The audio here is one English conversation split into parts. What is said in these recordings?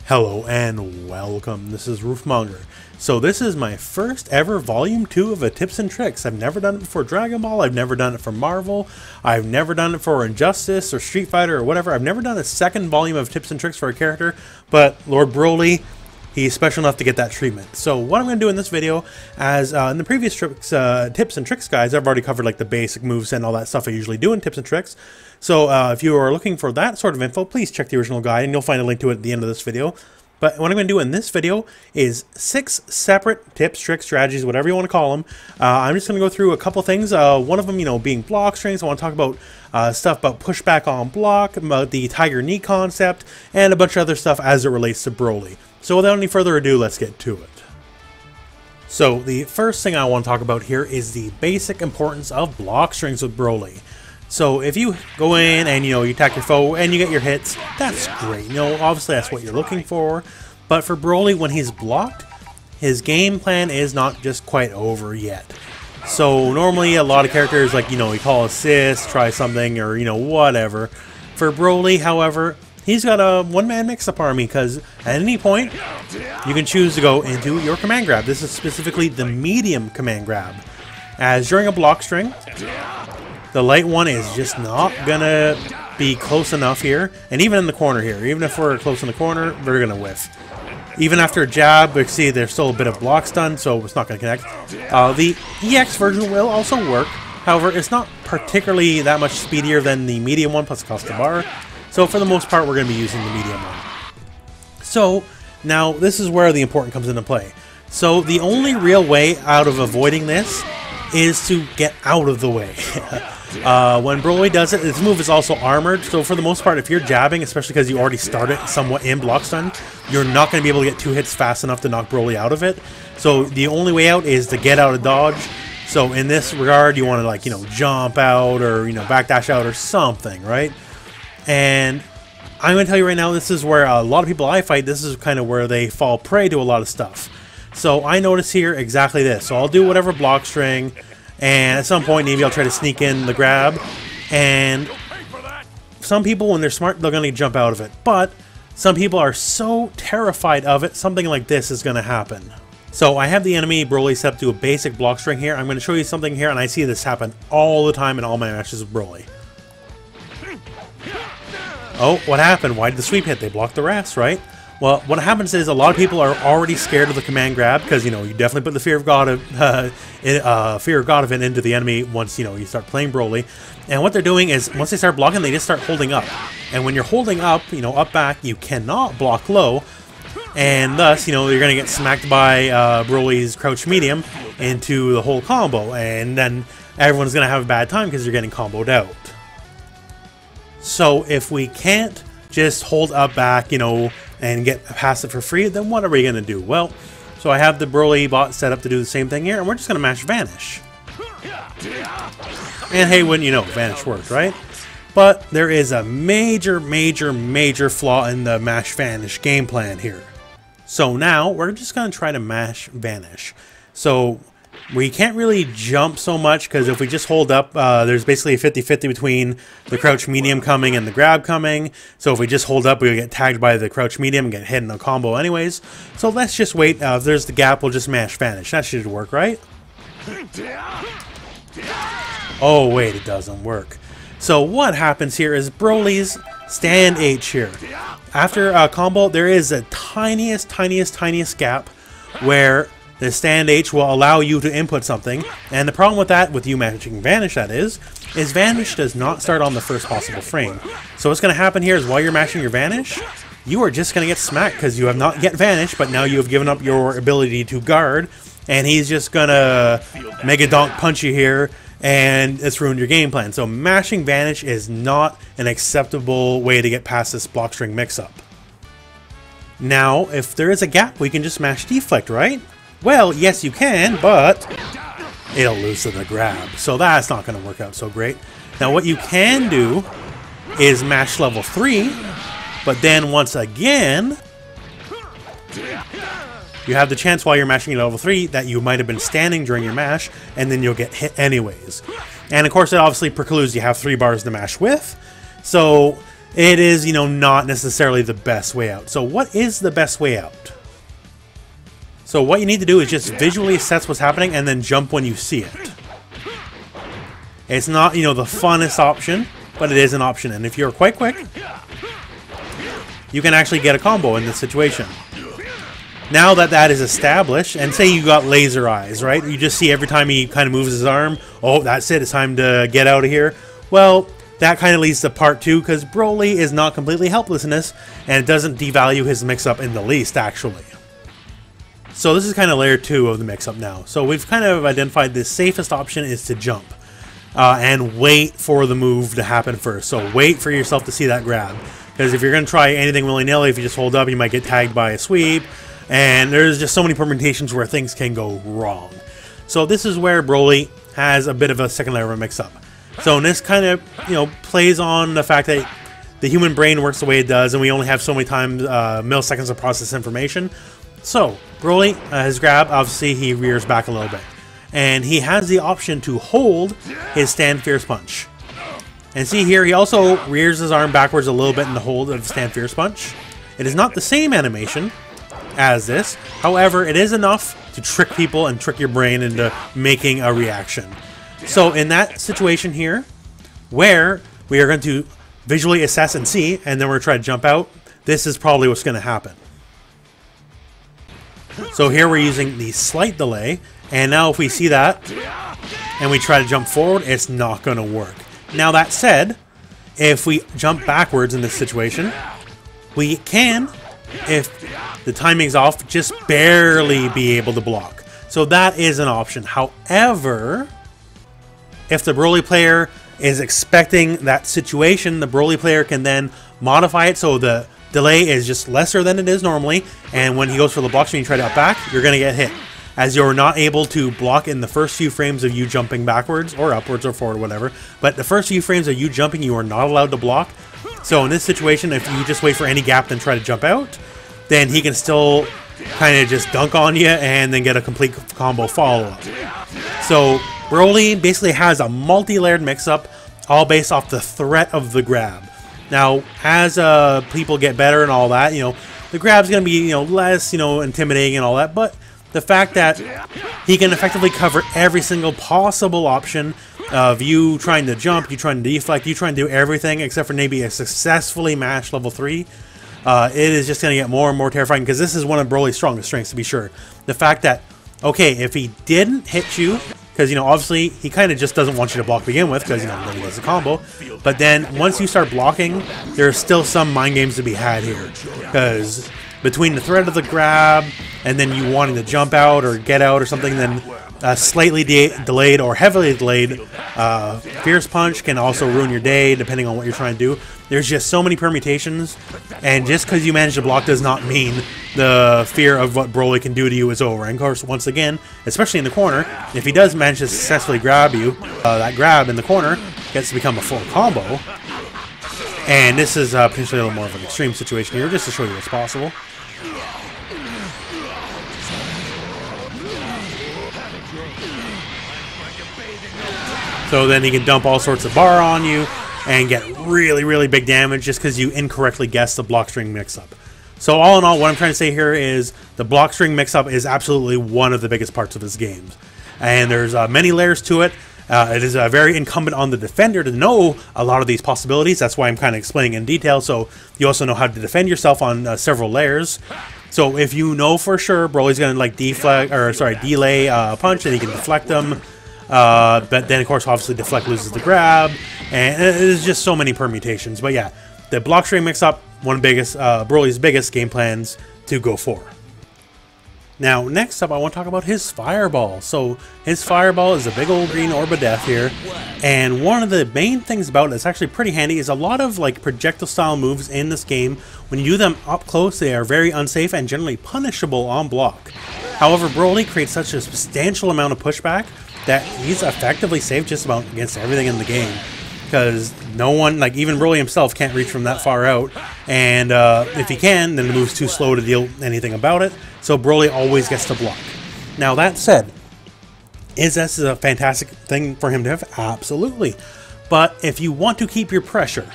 Hello and welcome, this is Rooflemonger. So this is my first ever volume 2 of a tips and tricks. I've never done it for Dragon Ball, I've never done it for Marvel, I've never done it for Injustice or Street Fighter or whatever. I've never done a second volume of tips and tricks for a character, but Lord Broly, he's special enough to get that treatment. So what I'm going to do in this video, as in the previous tips and tricks guys, I've already covered like the basic moves and all that stuff I usually do in tips and tricks. So if you are looking for that sort of info, please check the original guide and you'll find a link to it at the end of this video. But what I'm going to do in this video is 6 separate tips, tricks, strategies, whatever you want to call them. I'm just going to go through a couple things. One of them, being block strings. I want to talk about stuff about pushback on block, about the tiger knee concept, and a bunch of other stuff as it relates to Broly. So without any further ado, let's get to it. So the first thing I want to talk about here is the basic importance of block strings with Broly. So if you go in and you attack your foe and you get your hits, that's great. Obviously that's what you're looking for. But for Broly, when he's blocked, his game plan is not just quite over yet. So normally a lot of characters you call assist, try something, or whatever. For Broly, however, he's got a one-man mix-up army because at any point you can choose to go into your command grab. This is specifically the medium command grab. As during a block string, the light one is just not gonna be close enough here, and even in the corner here, even if we're close in the corner, we're gonna whiff. Even after a jab, we see there's still a bit of block stun, so it's not gonna connect. The EX version will also work, however, it's not particularly that much speedier than the medium one, plus it costs a bar. So for the most part, we're gonna be using the medium one. So now this is where the important comes into play. So the only real way out of avoiding this is to get out of the way. When Broly does it, this move is also armored, so for the most part, if you're jabbing, especially because you already started somewhat in block stun, you're not going to be able to get 2 hits fast enough to knock Broly out of it. So the only way out is to get out of dodge. So in this regard, you want to jump out or backdash out or something, right? And I'm going to tell you right now, this is where a lot of people I fight, this is kind of where they fall prey to a lot of stuff. So I notice here exactly this. So I'll do whatever block string, and at some point maybe I'll try to sneak in the grab. And some people, when they're smart, they're going to jump out of it. But some people are so terrified of it, something like this is going to happen. So I have the enemy Broly set up to a basic block string here. I'm going to show you something here, and I see this happen all the time in all my matches with Broly. Oh, what happened? Why did the sweep hit? They blocked the rest, right? Well, what happens is a lot of people are already scared of the command grab because, you definitely put the fear of God event into the enemy once, you start playing Broly. And what they're doing is, once they start blocking, they just start holding up. And when you're holding up, up back, you cannot block low. And thus, you're going to get smacked by Broly's crouch medium into the whole combo. And then everyone's going to have a bad time because you're getting comboed out. So if we can't just hold up back, and get past it for free, then what are we going to do? Well, so I have the Broly bot set up to do the same thing here, and we're just going to mash Vanish. And hey, wouldn't you know, Vanish worked, right? But there is a major flaw in the mash Vanish game plan here. So now, we're just going to try to mash Vanish. So we can't really jump so much, because if we just hold up, there's basically a 50-50 between the crouch medium coming and the grab coming. So if we just hold up, we'll get tagged by the crouch medium and get hit in a combo anyways. So let's just wait. If there's the gap, we'll just mash Vanish. That should work, right? Oh, wait, it doesn't work. So what happens here is Broly's stand H here. After a combo, there is a tiniest gap where the stand H will allow you to input something, and the problem with that, with you matching Vanish that is Vanish does not start on the first possible frame. So what's going to happen here is while you're mashing your Vanish, you are just going to get smacked because you have not yet vanished, but now you have given up your ability to guard, and he's just going to Mega Donk punch you here, and it's ruined your game plan. So mashing Vanish is not an acceptable way to get past this block string mix-up. Now, if there is a gap, we can just mash Deflect, right? Well, yes you can, but it'll lose to the grab, so that's not going to work out so great. Now what you can do is mash level 3, but then once again, you have the chance while you're mashing level 3 that you might have been standing during your mash, and then you'll get hit anyways. And of course it obviously precludes you have 3 bars to mash with, so it is, you know, not necessarily the best way out. So what is the best way out? So what you need to do is just visually assess what's happening and then jump when you see it. It's not, you know, the funnest option, but it is an option. And if you're quite quick, you can actually get a combo in this situation. Now that that is established, and say you got laser eyes, right? You just see every time he kind of moves his arm, oh, that's it, it's time to get out of here. Well, that kind of leads to part 2, because Broly is not completely helpless in this, and it doesn't devalue his mix-up in the least, actually. So this is kind of layer 2 of the mix-up now. So we've kind of identified the safest option is to jump. And wait for the move to happen first. So wait for yourself to see that grab. Because if you're going to try anything willy-nilly, if you just hold up, you might get tagged by a sweep. And there's just so many permutations where things can go wrong. So this is where Broly has a bit of a second layer of a mix-up. So this kind of, you know, plays on the fact that the human brain works the way it does, and we only have so many times, milliseconds to process information. So Broly, his grab, obviously he rears back a little bit. And he has the option to hold his stand fierce punch. And see here, he also rears his arm backwards a little bit in the hold of stand fierce punch. It is not the same animation as this. However, it is enough to trick people and trick your brain into making a reaction. So in that situation here, where we are going to visually assess and see, and then we're going to try to jump out, this is probably what's going to happen. So here we're using the slight delay, and now if we see that, and we try to jump forward, it's not going to work. Now that said, if we jump backwards in this situation, we can, if the timing's off, just barely be able to block. So that is an option. However, if the Broly player is expecting that situation, the Broly player can then modify it so the delay is just lesser than it is normally, and when he goes for the block string and you try to up back, you're going to get hit, as you're not able to block in the first few frames of you jumping backwards or upwards or forward, whatever. But the first few frames of you jumping, you are not allowed to block. So in this situation, if you just wait for any gap then try to jump out, then he can still kind of just dunk on you and then get a complete combo follow-up. So Broly basically has a multi-layered mix-up, all based off the threat of the grab. Now, as people get better and all that, you know, the grab's going to be, you know, less, you know, intimidating and all that, but the fact that he can effectively cover every single possible option of you trying to jump, you trying to deflect, you trying to do everything except for maybe a successfully matched level 3, it is just going to get more and more terrifying, because this is one of Broly's strongest strengths, to be sure. The fact that, okay, if he didn't hit you, because, you know, obviously he kind of just doesn't want you to block to begin with, because, you know, then he does a combo. But then once you start blocking, there's still some mind games to be had here, because between the threat of the grab and then you wanting to jump out or get out or something, then slightly delayed or heavily delayed fierce punch can also ruin your day, depending on what you're trying to do. There's just so many permutations, and just because you manage to block does not mean the fear of what Broly can do to you is over. And of course, once again, especially in the corner, if he does manage to successfully grab you, that grab in the corner gets to become a full combo. And this is potentially a little more of an extreme situation here, just to show you what's possible. So then he can dump all sorts of bar on you and get really, really big damage just because you incorrectly guessed the block string mix-up. So all in all, what I'm trying to say here is the block string mix-up is absolutely one of the biggest parts of this game. And there's many layers to it. It is very incumbent on the defender to know a lot of these possibilities. That's why I'm kind of explaining in detail, so you also know how to defend yourself on several layers. So if you know for sure Broly's going to like delay punch, and he can deflect them. But then, of course, obviously Deflect loses the grab, and there's just so many permutations. But yeah, the block string mix-up, one of Broly's biggest game plans to go for. Now, next up, I want to talk about his Fireball. So, his Fireball is a big old green orb of death here, and one of the main things about it that's actually pretty handy is a lot of like projectile-style moves in this game. When you do them up close, they are very unsafe and generally punishable on block. However, Broly creates such a substantial amount of pushback that he's effectively safe just about against everything in the game, because no one, like even Broly himself, can't reach from that far out, and if he can, then the move's too slow to deal anything about it, so Broly always gets to block. Now that said, is this a fantastic thing for him to have? Absolutely. But if you want to keep your pressure,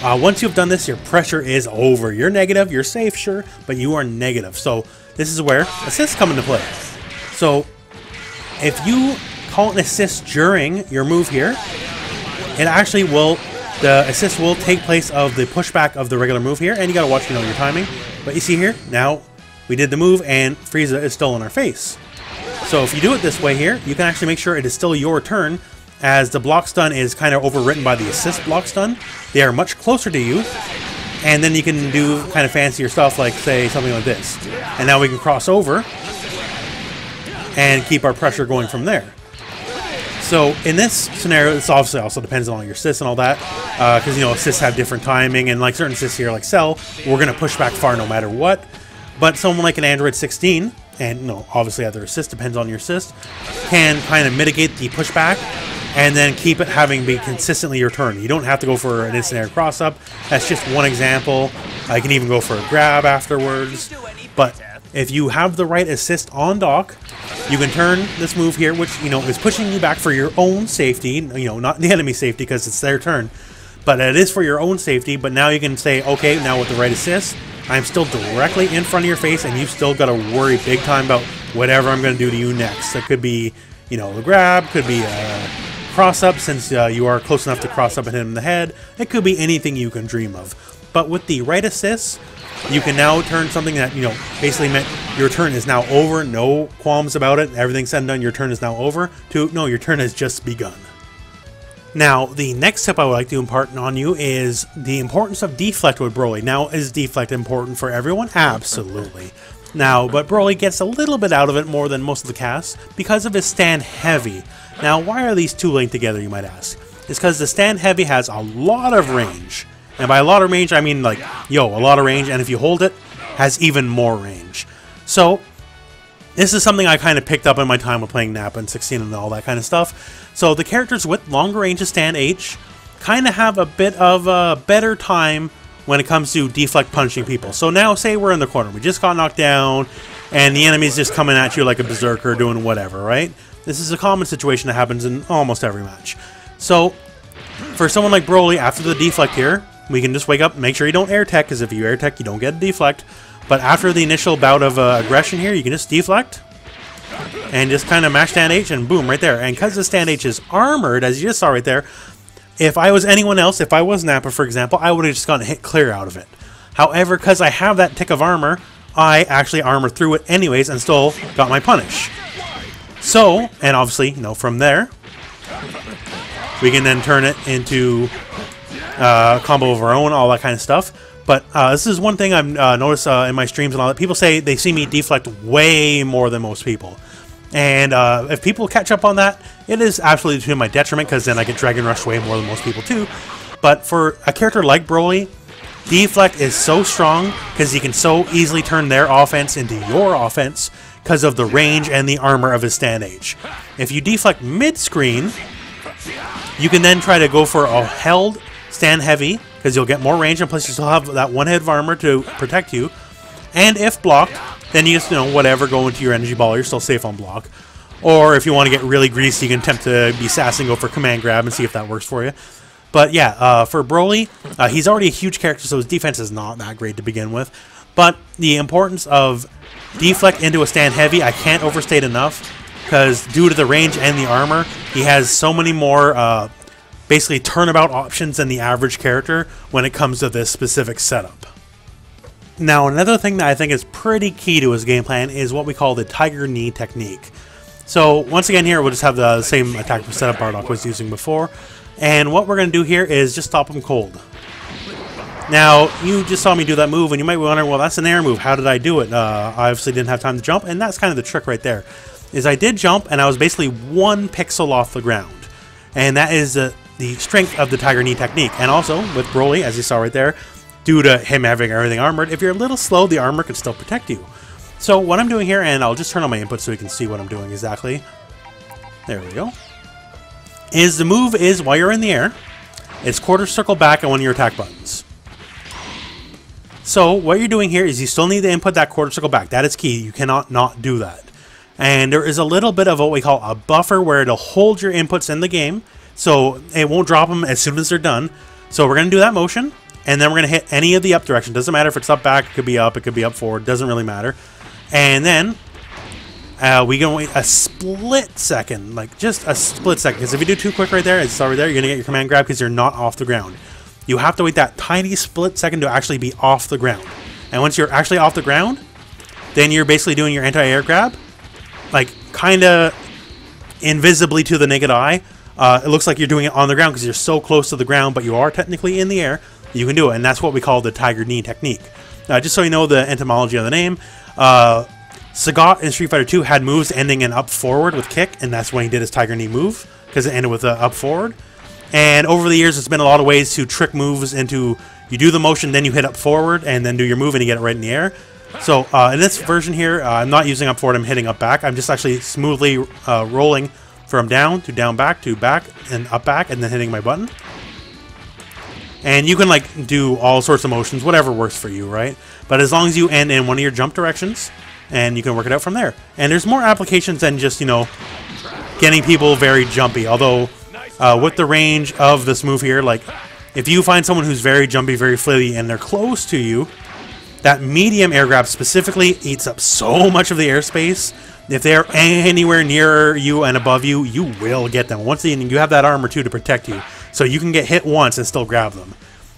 Once you've done this, your pressure is over. You're negative, you're safe, sure, but you are negative. So this is where assists come into play. So if you call an assist during your move here, it actually will, the assist will take place of the pushback of the regular move here, and you gotta watch, your timing. But you see here, now we did the move and Frieza is still in our face. So if you do it this way here, you can actually make sure it is still your turn, as the block stun is kind of overwritten by the assist block stun. They are much closer to you, and then you can do kind of fancier stuff like, say, something like this. And now we can cross over and keep our pressure going from there. So in this scenario, this obviously also depends on your assists and all that, because assists have different timing, and like certain assists here, like Cell, we're gonna push back far no matter what. But someone like an Android 16, and obviously other assist depends on your assist, can kind of mitigate the pushback and then keep it having be consistently your turn. You don't have to go for an instant air cross up. That's just one example. I can even go for a grab afterwards. But if you have the right assist on dock, you can turn this move here, which is pushing you back for your own safety. Not the enemy safety, because it's their turn, but it is for your own safety. But now you can say, okay, now with the right assist, I'm still directly in front of your face, and you've still got to worry big time about whatever I'm going to do to you next. It could be, the grab, could be a cross up, since you are close enough to cross up and hit him in the head. It could be anything you can dream of. But with the right assist, you can now turn something that, basically meant your turn is now over, no qualms about it, everything's said and done, your turn is now over, to, no, your turn has just begun. Now, the next tip I would like to impart on you is the importance of Deflect with Broly. Now, is Deflect important for everyone? Absolutely. Now, but Broly gets a little bit out of it more than most of the cast because of his stand heavy. Now, why are these two linked together, you might ask? It's because the stand heavy has a lot of range. And by a lot of range, I mean like, a lot of range, and if you hold it, has even more range. So, this is something I kind of picked up in my time with playing Nappa and 16 and all that kind of stuff. So the characters with longer range of stand H kind of have a bit of a better time when it comes to deflect punching people. So now say we're in the corner, we just got knocked down, and the enemy's just coming at you like a berserker doing whatever, right? This is a common situation that happens in almost every match. So for someone like Broly, after the deflect here, we can just wake up, make sure you don't air tech, because if you air tech, you don't get a deflect. But after the initial bout of aggression here, you can just deflect and just kind of mash stand H, and boom, right there. And because the stand H is armored, as you just saw right there, if I was anyone else, if I was Nappa, for example, I would have just gotten hit clear out of it. However, because I have that tick of armor, I actually armor through it anyways and still got my punish. So, and obviously, from there, we can then turn it into a combo of our own, all that kind of stuff. But this is one thing I've noticed in my streams and all that. People say they see me deflect way more than most people. And if people catch up on that, it is absolutely to my detriment, because then I get Dragon Rush way more than most people too. But for a character like Broly, Deflect is so strong because he can so easily turn their offense into your offense because of the range and the armor of his stand H. If you deflect mid-screen, you can then try to go for a held stand heavy, because you'll get more range, and plus you still have that one head of armor to protect you. And if blocked, then you just, whatever, go into your energy ball, you're still safe on block. Or if you want to get really greasy, you can attempt to be sassy and go for command grab and see if that works for you. But yeah, for Broly, he's already a huge character, so his defense is not that great to begin with. But the importance of deflect into a stand heavy, I can't overstate enough, because due to the range and the armor, he has so many more basically turnabout options than the average character when it comes to this specific setup. Now, another thing that I think is pretty key to his game plan is what we call the Tiger Knee technique. So once again here, we'll just have the same attack setup Bardock was using before. And what we're going to do here is just stop him cold. Now, you just saw me do that move, and you might be wondering, well, that's an air move. How did I do it? I obviously didn't have time to jump, and that's kind of the trick right there. Is I did jump, and I was basically 1 pixel off the ground. And that is the strength of the Tiger Knee technique. And also, with Broly, as you saw right there, due to him having everything armored, if you're a little slow, the armor can still protect you. So what I'm doing here, and I'll just turn on my input so you can see what I'm doing exactly. There we go. Is the move is, while you're in the air, it's quarter circle back on one of your attack buttons. So what you're doing here is you still need to input that quarter circle back. That is key. You cannot not do that. And there is a little bit of what we call a buffer where it'll hold your inputs in the game, so it won't drop them as soon as they're done. So we're going to do that motion. And then we're going to hit any of the up direction. Doesn't matter if it's up, back, it could be up forward. Doesn't really matter. And then we can wait a split second. Like, just a split second. Because if you do too quick right there, it's already there, you're going to get your command grab because you're not off the ground. You have to wait that tiny split second to actually be off the ground. And once you're actually off the ground, then you're basically doing your anti-air grab. Like, kind of invisibly to the naked eye. It looks like you're doing it on the ground because you're so close to the ground, but you are technically in the air. You can do it, and that's what we call the tiger knee technique. Just so you know the etymology of the name, Sagat in Street Fighter 2 had moves ending in up forward with kick, and that's when he did his tiger knee move, because it ended with up forward. And over the years, there's been a lot of ways to trick moves into, you do the motion, then you hit up forward, and then do your move, and you get it right in the air. So in this version here, I'm not using up forward, I'm hitting up back. I'm just actually smoothly rolling from down back to back, and up back, and then hitting my button. And you can like do all sorts of motions, whatever works for you, right? But as long as you end in one of your jump directions, and you can work it out from there. And there's more applications than just, you know, getting people very jumpy. Although, with the range of this move here, like, if you find someone who's very jumpy, very flitty, and they're close to you, that medium air grab specifically eats up so much of the airspace. If they're anywhere near you and above you, you will get them. Once again, you have that armor too to protect you. So you can get hit once and still grab them.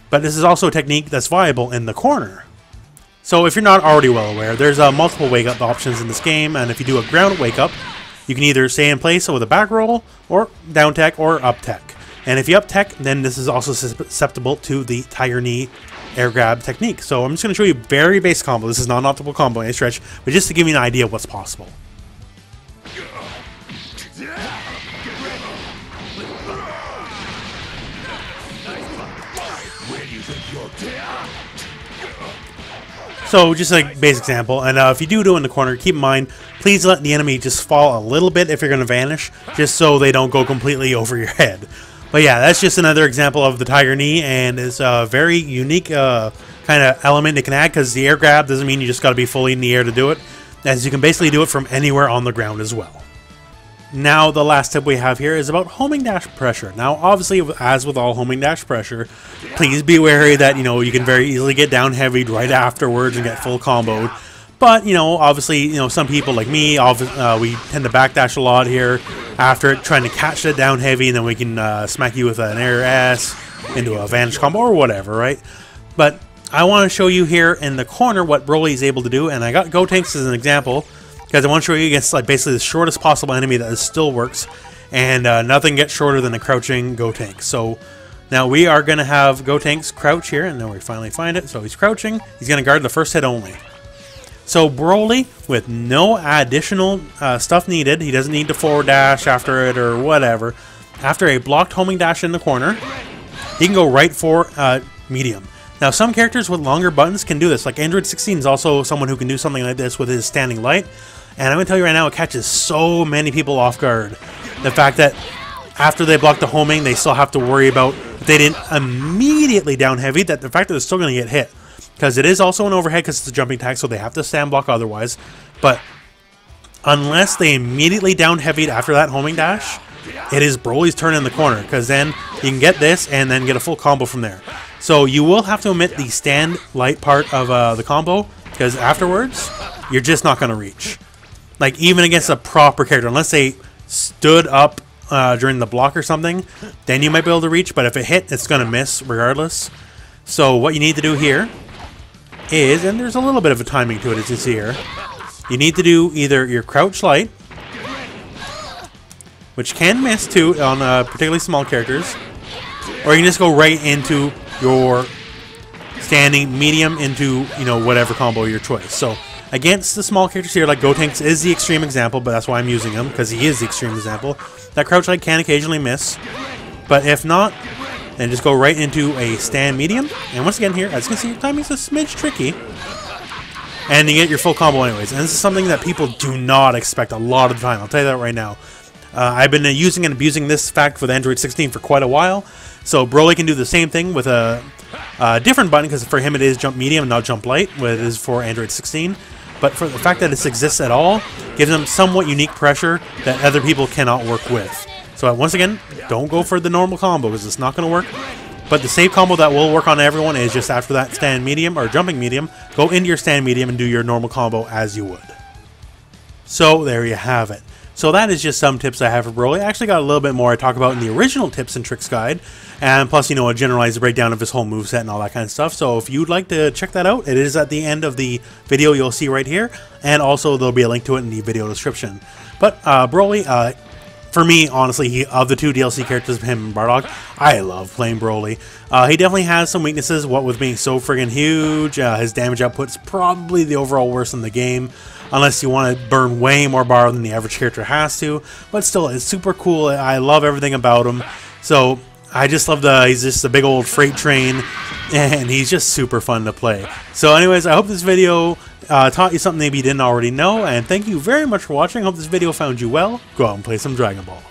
But this is also a technique that's viable in the corner. So if you're not already well aware, there's multiple wake-up options in this game, and if you do a ground wake-up, you can either stay in place with a back roll, or down tech, or up tech. And if you up tech, then this is also susceptible to the tiger knee air grab technique. So I'm just going to show you a very basic combo. This is not an optimal combo any stretch, but just to give you an idea of what's possible. So just a basic example, and if you do in the corner, keep in mind, please let the enemy just fall a little bit if you're going to vanish, just so they don't go completely over your head. But yeah, that's just another example of the tiger knee, and it's a very unique kind of element it can add, because the air grab doesn't mean you just got to be fully in the air to do it, as you can basically do it from anywhere on the ground as well. Now, the last tip we have here is about homing dash pressure. Now, obviously, as with all homing dash pressure, please be wary that, you know, you can very easily get down heavied right afterwards and get full comboed. But, you know, obviously, you know, some people like me, we tend to backdash a lot here after it, trying to catch it down heavy, and then we can smack you with an air S into a vanish combo or whatever, right? But I want to show you here in the corner what Broly is able to do, and I got Gotenks as an example, because I want to show you against like basically the shortest possible enemy that still works, and nothing gets shorter than a crouching Gotenks. So now we are going to have Gotenks crouch here, and then we finally find it. So he's crouching. He's going to guard the first hit only. So Broly, with no additional stuff needed, he doesn't need to forward dash after it or whatever. After a blocked homing dash in the corner, he can go right for medium. Now, some characters with longer buttons can do this. Like Android 16 is also someone who can do something like this with his standing light. And I'm going to tell you right now, it catches so many people off guard. The fact that after they block the homing, they still have to worry about, if they didn't immediately down heavy, that the fact that they're still going to get hit. Because it is also an overhead because it's a jumping attack, so they have to stand block otherwise. But unless they immediately down heavied after that homing dash, it is Broly's turn in the corner. Because then you can get this and then get a full combo from there. So you will have to omit the stand light part of the combo, because afterwards, you're just not going to reach. Like, even against a proper character, unless they stood up during the block or something, then you might be able to reach, but if it hit, it's going to miss regardless. So what you need to do here is, and there's a little bit of a timing to it as you see here, you need to do either your crouch light, which can miss too on particularly small characters, or you can just go right into your standing medium into, you know, whatever combo your choice. So against the small characters here, like Gotenks is the extreme example, but that's why I'm using him, because he is the extreme example. That crouch light can occasionally miss, but if not, then just go right into a stand medium. And once again here, as you can see, timing's a smidge tricky, and you get your full combo anyways. And this is something that people do not expect a lot of the time. I'll tell you that right now. I've been using and abusing this fact with Android 16 for quite a while. So Broly can do the same thing with a different button, because for him it is jump medium and not jump light, what it is for Android 16. But for the fact that it exists at all, gives them somewhat unique pressure that other people cannot work with. So once again, don't go for the normal combo, because it's not going to work. But the same combo that will work on everyone is just after that stand medium or jumping medium, go into your stand medium and do your normal combo as you would. So there you have it. So that is just some tips I have for Broly. I actually got a little bit more I talk about in the original tips and tricks guide. And plus, you know, a generalized breakdown of his whole moveset and all that kind of stuff. So if you'd like to check that out, it is at the end of the video you'll see right here. And also there'll be a link to it in the video description. But Broly, for me, honestly, of the two DLC characters, him and Bardock, I love playing Broly. He definitely has some weaknesses, what with being so friggin' huge. His damage output's probably the overall worst in the game, unless you want to burn way more bar than the average character has to. But still, it's super cool. I love everything about him. So I just love he's just a big old freight train, and he's just super fun to play. So anyways, I hope this video taught you something maybe you didn't already know, and thank you very much for watching. I hope this video found you well. Go out and play some Dragon Ball.